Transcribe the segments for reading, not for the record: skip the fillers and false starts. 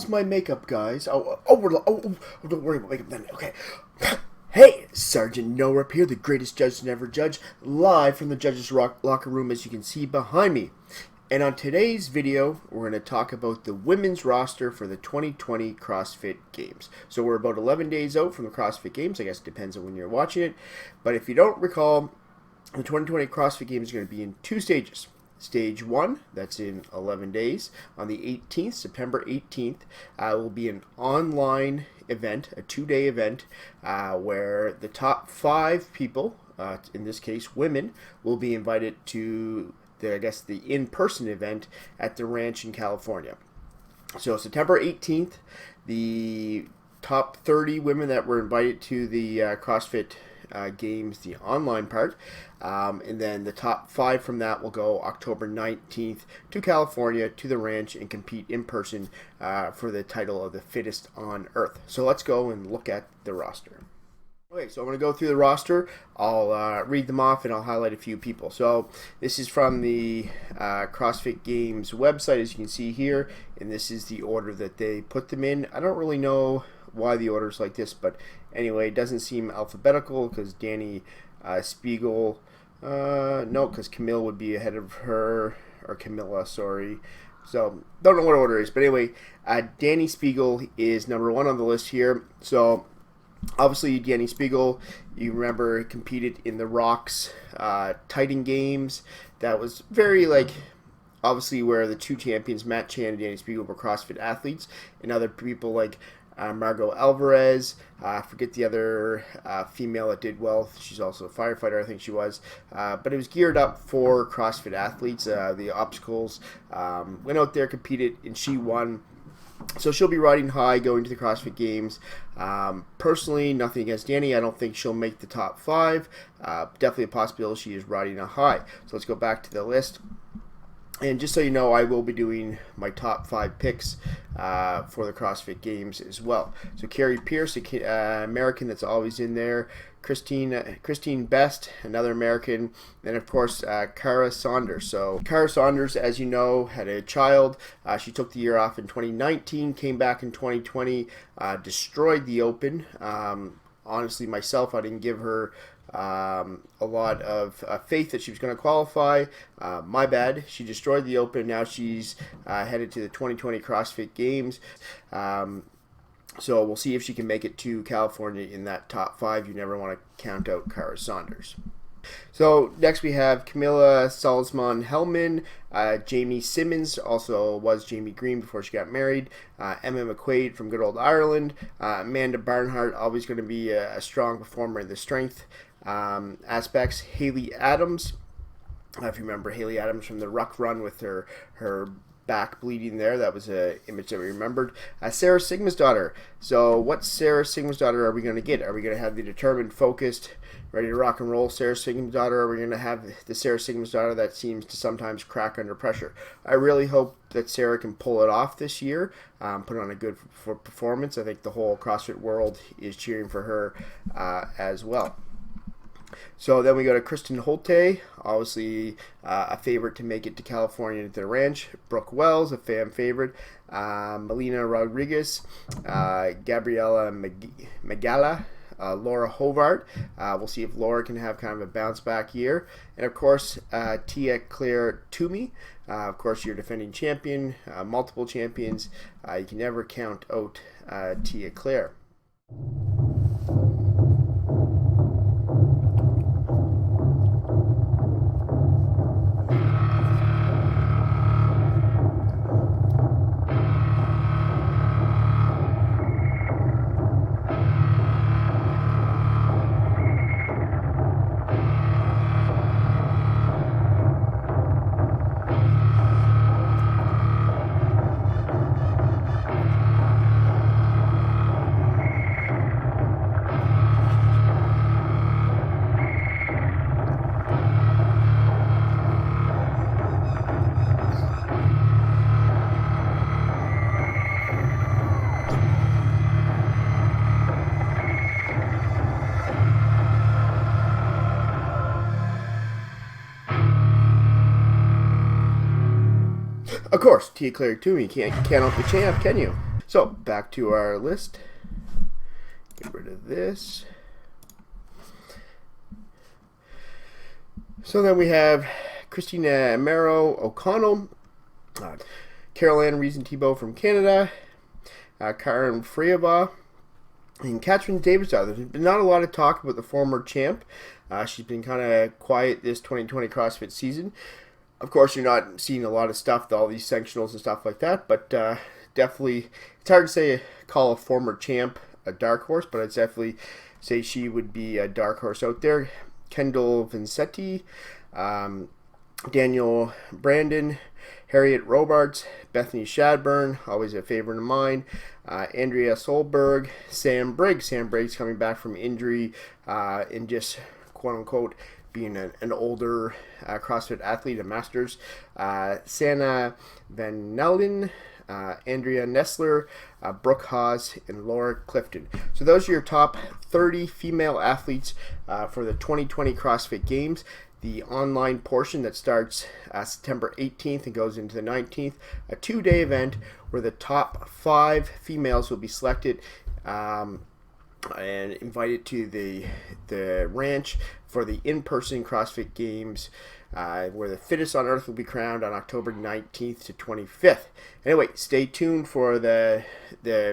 how's my makeup, guys? Don't worry about makeup then. Okay. Hey, Sergeant Noah up here, the greatest judge to never judge, live from the judges' locker room, as you can see behind me. And on today's video, we're going to talk about the women's roster for the 2020 CrossFit Games. So we're about 11 days out from the CrossFit Games. I guess it depends on when you're watching it. But if you don't recall, the 2020 CrossFit Games is going to be in two stages. Stage 1, that's in 11 days, on the 18th, September 18th, will be an online event, a two-day event, where the top 5 people, in this case women, will be invited to the in-person event at the ranch in California. So September 18th, the top 30 women that were invited to the CrossFit Games, the online part, and then the top 5 from that will go October 19th to California to the ranch and compete in person for the title of the fittest on earth. So let's go and look at the roster. Okay, so I'm going to go through the roster. I'll read them off and I'll highlight a few people. So this is from the CrossFit Games website, as you can see here, and this is the order that they put them in. I don't really know why the order is like this, but anyway, it doesn't seem alphabetical because Dani Spiegel, no, because Camille would be ahead of her, or Camilla, sorry. So don't know what order it is, but anyway, Dani Spiegel is number 1 on the list here. So obviously, Dani Spiegel, you remember, competed in the Rocks Titan Games. That was very, obviously where the two champions, Matt Chan and Dani Spiegel, were CrossFit athletes, and other people like Margot Alvarez, I forget the other female that did well. She's also a firefighter, I think she was. But it was geared up for CrossFit athletes. The obstacles, went out there, competed, and she won. So she'll be riding high going to the CrossFit Games. Personally, nothing against Dani. I don't think she'll make the top 5. Definitely a possibility she is riding a high. So let's go back to the list. And just so you know, I will be doing my top 5 picks for the CrossFit Games as well. So Carrie Pierce, American that's always in there. Christine Best, another American. And of course, Kiara Saunders. So Kiara Saunders, as you know, had a child. She took the year off in 2019, came back in 2020, destroyed the Open. Honestly, myself, I didn't give her a lot of faith that she was going to qualify. My bad. She destroyed the Open. Now she's headed to the 2020 CrossFit Games. So we'll see if she can make it to California in that top 5. You never want to count out Kiara Saunders. So next we have Camilla Salzman-Hellman, Jamie Simmons, also was Jamie Green before she got married, Emma McQuaid from good old Ireland, Amanda Barnhart, always going to be a strong performer in the strength aspects, Haley Adams, if you remember Haley Adams from the Ruck Run with her back bleeding there. That was an image that we remembered. Sarah Sigma's-Daughter. So what Sarah Sigma's-Daughter are we going to get? Are we going to have the determined, focused, ready to rock and roll Sarah Sigma's-Daughter? Or are we going to have the Sarah Sigma's-Daughter that seems to sometimes crack under pressure? I really hope that Sarah can pull it off this year, put on a good performance. I think the whole CrossFit world is cheering for her as well. So then we go to Kristen Holte, obviously a favorite to make it to California to the ranch. Brooke Wells, a fan favorite. Melina Rodriguez, Gabriela Magala, Laura Hovart. We'll see if Laura can have kind of a bounce back year. And of course, Tia Claire Toomey. Of course, your defending champion, multiple champions. You can never count out Tia Claire. Of course, Tia Claire Toomey can't out the champ, can you? So back to our list. Get rid of this. So then we have Christina Amaro O'Connell, Carol Ann Reason-Thibault from Canada, Karen Freeva, and Katrin Davidsdottir. There's been not a lot of talk about the former champ. She's been kind of quiet this 2020 CrossFit season. Of course, you're not seeing a lot of stuff, all these sanctionals and stuff like that, but definitely, it's hard to call a former champ a dark horse, but I'd definitely say she would be a dark horse out there. Kendall Vincetti, Daniel Brandon, Harriet Robarts, Bethany Shadburn, always a favorite of mine, Andrea Solberg, Sam Briggs. Sam Briggs coming back from injury and just quote-unquote being an older CrossFit athlete, a master's. Sana Van Nelden, Andrea Nestler, Brooke Haas, and Laura Clifton. So those are your top 30 female athletes for the 2020 CrossFit Games. The online portion that starts September 18th and goes into the 19th, a 2-day event where the top 5 females will be selected and invited to the ranch for the in-person CrossFit Games, where the fittest on earth will be crowned on October 19th to 25th. Anyway, stay tuned for the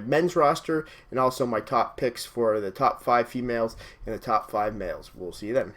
men's roster and also my top picks for the top 5 females and the top 5 males. We'll see you then.